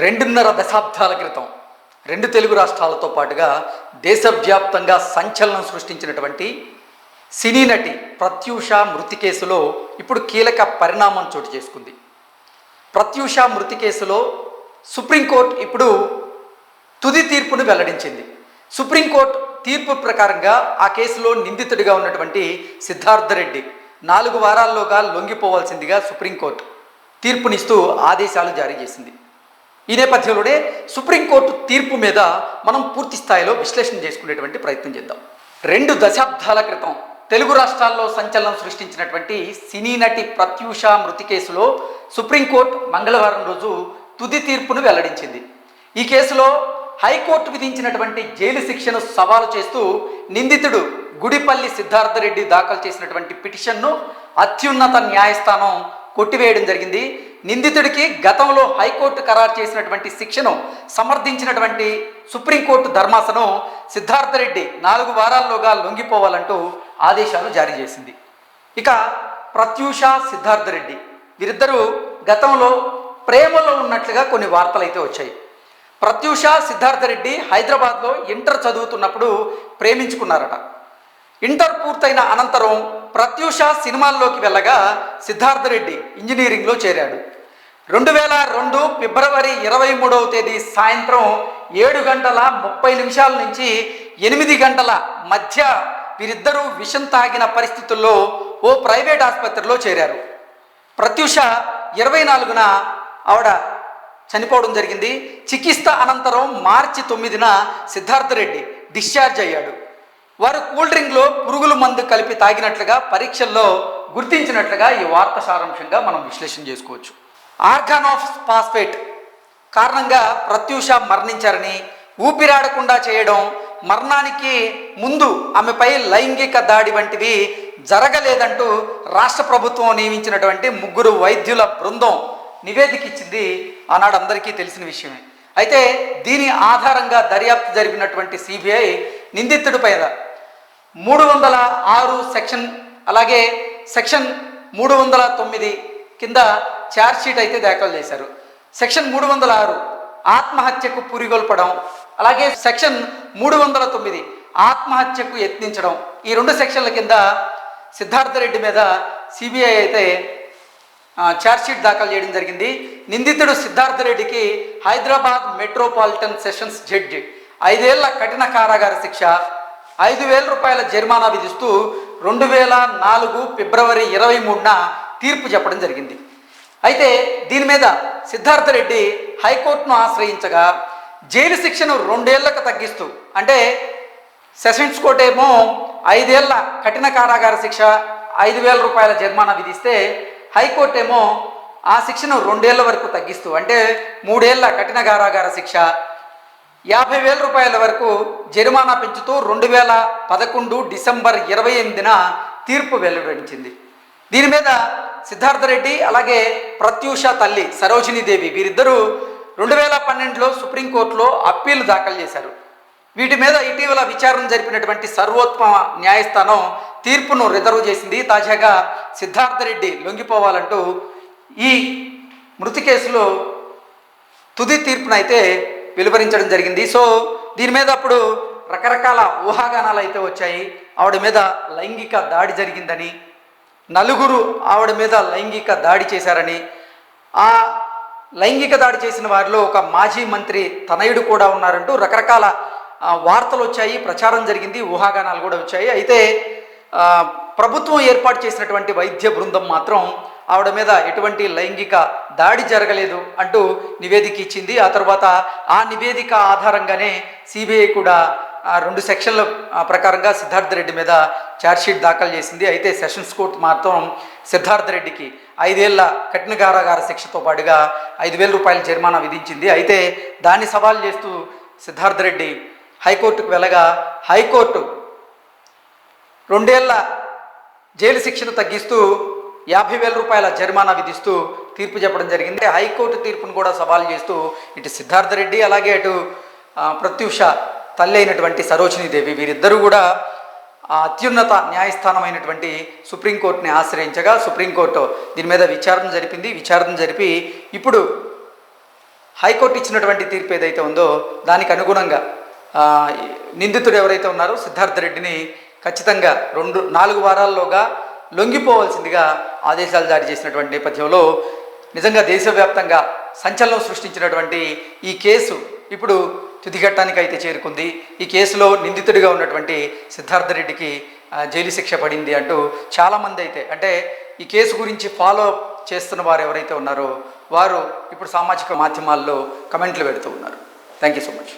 రెండున్నర దశాబ్దాల క్రితం రెండు తెలుగు రాష్ట్రాలతో పాటుగా దేశవ్యాప్తంగా సంచలనం సృష్టించినటువంటి సినీ నటి ప్రత్యూష మృతి కేసులో ఇప్పుడు కీలక పరిణామం చోటు చేసుకుంది. ప్రత్యూష మృతి కేసులో సుప్రీంకోర్టు ఇప్పుడు తుది తీర్పును వెల్లడించింది. సుప్రీంకోర్టు తీర్పు ప్రకారంగా ఆ కేసులో నిందితుడిగా ఉన్నటువంటి సిద్ధార్థ రెడ్డి 4 వారాల్లోగా లొంగిపోవాల్సిందిగా సుప్రీంకోర్టు తీర్పునిస్తూ ఆదేశాలు జారీ చేసింది. ఈ నేపథ్యంలోనే సుప్రీంకోర్టు తీర్పు మీద మనం పూర్తి స్థాయిలో విశ్లేషణ చేసుకునేటువంటి ప్రయత్నం చేద్దాం. 2 దశాబ్దాల క్రితం తెలుగు రాష్ట్రాల్లో సంచలనం సృష్టించినటువంటి సినీ నటి ప్రత్యూష మృతి కేసులో సుప్రీంకోర్టు మంగళవారం రోజు తుది తీర్పును వెల్లడించింది. ఈ కేసులో హైకోర్టు విధించినటువంటి జైలు శిక్షను సవాలు చేస్తూ నిందితుడు గుడిపల్లి సిద్ధార్థ రెడ్డి దాఖలు చేసినటువంటి పిటిషన్ను అత్యున్నత న్యాయస్థానం కొట్టివేయడం జరిగింది. నిందితుడికి గతంలో హైకోర్టు ఖరారు చేసినటువంటి శిక్షను సమర్థించినటువంటి సుప్రీంకోర్టు ధర్మాసనం సిద్ధార్థ రెడ్డి 4 వారాల్లోగా లొంగిపోవాలంటూ ఆదేశాలు జారీ చేసింది. ఇక ప్రత్యూష సిద్ధార్థ రెడ్డి వీరిద్దరూ గతంలో ప్రేమలో ఉన్నట్లుగా కొన్ని వార్తలు అయితే వచ్చాయి. ప్రత్యూష సిద్ధార్థ రెడ్డి హైదరాబాద్లో ఇంటర్ చదువుతున్నప్పుడు ప్రేమించుకున్నారట. ఇంటర్ పూర్తయిన అనంతరం ప్రత్యూష సినిమాల్లోకి వెళ్ళగా సిద్ధార్థ రెడ్డి ఇంజనీరింగ్లో చేరాడు. 2002 ఫిబ్రవరి 23వ తేదీ సాయంత్రం 7:30 నుంచి 8 గంటల మధ్య వీరిద్దరూ విషం తాగిన పరిస్థితుల్లో ఓ ప్రైవేట్ ఆసుపత్రిలో చేరారు. ప్రత్యూష 24న ఆవిడ చనిపోవడం జరిగింది. చికిత్స అనంతరం మార్చి 9న సిద్ధార్థ రెడ్డి డిశ్చార్జ్ అయ్యాడు. వారు కూల్ డ్రింక్లో పురుగుల మందు కలిపి తాగినట్లుగా పరీక్షల్లో గుర్తించినట్లుగా ఈ వార్త సారాంశంగా మనం విశ్లేషణ చేసుకోవచ్చు. ఆర్గాన్ ఆఫ్ ఫాస్ఫేట్ కారణంగా ప్రత్యూష మరణించారని, ఊపిరాడకుండా చేయడం, మరణానికి ముందు ఆమెపై లైంగిక దాడి వంటివి జరగలేదంటూ రాష్ట్ర ప్రభుత్వం నియమించినటువంటి 3 వైద్యుల బృందం నివేదిక ఇచ్చింది. ఆనాడు అందరికీ తెలిసిన విషయమే. అయితే దీని ఆధారంగా దర్యాప్తు జరిపినటువంటి సిబిఐ నిందితుడి పైన 306 సెక్షన్ అలాగే సెక్షన్ 309 కింద ఛార్జ్షీట్ అయితే దాఖలు చేశారు. సెక్షన్ 306 ఆత్మహత్యకు పురిగొల్పడం, అలాగే సెక్షన్ 309 ఆత్మహత్యకు యత్నించడం, ఈ 2 సెక్షన్ల కింద సిద్ధార్థ రెడ్డి మీద సిబిఐ అయితే ఛార్జ్షీట్ దాఖలు చేయడం జరిగింది. నిందితుడు సిద్ధార్థ రెడ్డికి హైదరాబాద్ మెట్రోపాలిటన్ సెషన్స్ జడ్జి 5 ఏళ్ల కఠిన కారాగార శిక్ష, 5,000 రూపాయల జరిమానా విధిస్తూ 2004 ఫిబ్రవరి 23న తీర్పు చెప్పడం జరిగింది. అయితే దీని మీద సిద్ధార్థ రెడ్డి హైకోర్టును ఆశ్రయించగా జైలు శిక్షను 2 ఏళ్లకు తగ్గిస్తూ, అంటే సెషన్స్ కోర్టు ఏమో 5 ఏళ్ల కఠిన కారాగార శిక్ష 5,000 రూపాయల జరిమానా విధిస్తే హైకోర్టు ఏమో ఆ శిక్షను 2 ఏళ్ల వరకు తగ్గిస్తూ, అంటే 3 ఏళ్ల కఠిన కారాగార శిక్ష 50,000 రూపాయల వరకు జరిమానా పెంచుతూ 2011 డిసెంబర్ 28న తీర్పు వెలువరించింది. దీని మీద సిద్ధార్థ రెడ్డి అలాగే ప్రత్యూష తల్లి సరోజినీదేవి వీరిద్దరూ 2012లో సుప్రీంకోర్టులో అప్పీలు దాఖలు చేశారు. వీటి మీద ఇటీవల విచారణ జరిపినటువంటి సర్వోత్తమ న్యాయస్థానం తీర్పును రిజర్వ్ చేసింది. తాజాగా సిద్ధార్థ రెడ్డి లొంగిపోవాలంటూ ఈ మృతి కేసులో తుది తీర్పునైతే వెలువరించడం జరిగింది. సో దీని మీద అప్పుడు రకరకాల ఊహాగానాలు అయితే వచ్చాయి. ఆవిడ మీద లైంగిక దాడి జరిగిందని, 4 ఆవిడ మీద లైంగిక దాడి చేశారని, ఆ లైంగిక దాడి చేసిన వారిలో ఒక మాజీ మంత్రి తనయుడు కూడా ఉన్నారంటూ రకరకాల వార్తలు వచ్చాయి, ప్రచారం జరిగింది, ఊహాగానాలు కూడా వచ్చాయి. అయితే ప్రభుత్వం ఏర్పాటు చేసినటువంటి వైద్య బృందం మాత్రం ఆవిడ మీద ఎటువంటి లైంగిక దాడి జరగలేదు అంటూ నివేదిక ఇచ్చింది. ఆ తర్వాత ఆ నివేదిక ఆధారంగానే సిబిఐ కూడా 2 సెక్షన్ల ప్రకారంగా సిద్ధార్థ రెడ్డి మీద ఛార్జ్షీట్ దాఖలు చేసింది. అయితే సెషన్స్ కోర్టు మాత్రం సిద్ధార్థ రెడ్డికి 5 ఏళ్ల కఠిన కారాగార శిక్షతో పాటుగా 5,000 రూపాయల జరిమానా విధించింది. అయితే దాన్ని సవాల్ చేస్తూ సిద్ధార్థ రెడ్డి హైకోర్టుకు వెళ్ళగా హైకోర్టు 2 ఏళ్ల జైలు శిక్షను తగ్గిస్తూ 50,000 రూపాయల జరిమానా విధిస్తూ తీర్పు చెప్పడం జరిగింది. హైకోర్టు తీర్పును కూడా సవాల్ చేస్తూ ఇటు సిద్ధార్థ రెడ్డి అలాగే అటు ప్రత్యూష తల్లి అయినటువంటి సరోజినీదేవి వీరిద్దరూ కూడా అత్యున్నత న్యాయస్థానమైనటువంటి సుప్రీంకోర్టుని ఆశ్రయించగా సుప్రీంకోర్టు దీని మీద విచారణ జరిపింది. విచారణ జరిపి ఇప్పుడు హైకోర్టు ఇచ్చినటువంటి తీర్పు ఏదైతే ఉందో దానికి అనుగుణంగా నిందితుడు ఎవరైతే ఉన్నారో సిద్ధార్థ రెడ్డిని ఖచ్చితంగా 4 వారాల్లోగా లొంగిపోవాల్సిందిగా ఆదేశాలు జారీ చేసినటువంటి నేపథ్యంలో నిజంగా దేశవ్యాప్తంగా సంచలనం సృష్టించినటువంటి ఈ కేసు ఇప్పుడు తుదిఘట్టానికి అయితే చేరుకుంది. ఈ కేసులో నిందితుడిగా ఉన్నటువంటి సిద్ధార్థ రెడ్డికి జైలు శిక్ష పడింది అంటూ చాలామంది అయితే అంటే ఈ కేసు గురించి ఫాలో చేస్తున్న వారు ఎవరైతే ఉన్నారో వారు ఇప్పుడు సామాజిక మాధ్యమాల్లో కమెంట్లు పెడుతూ ఉన్నారు. Thank you so much.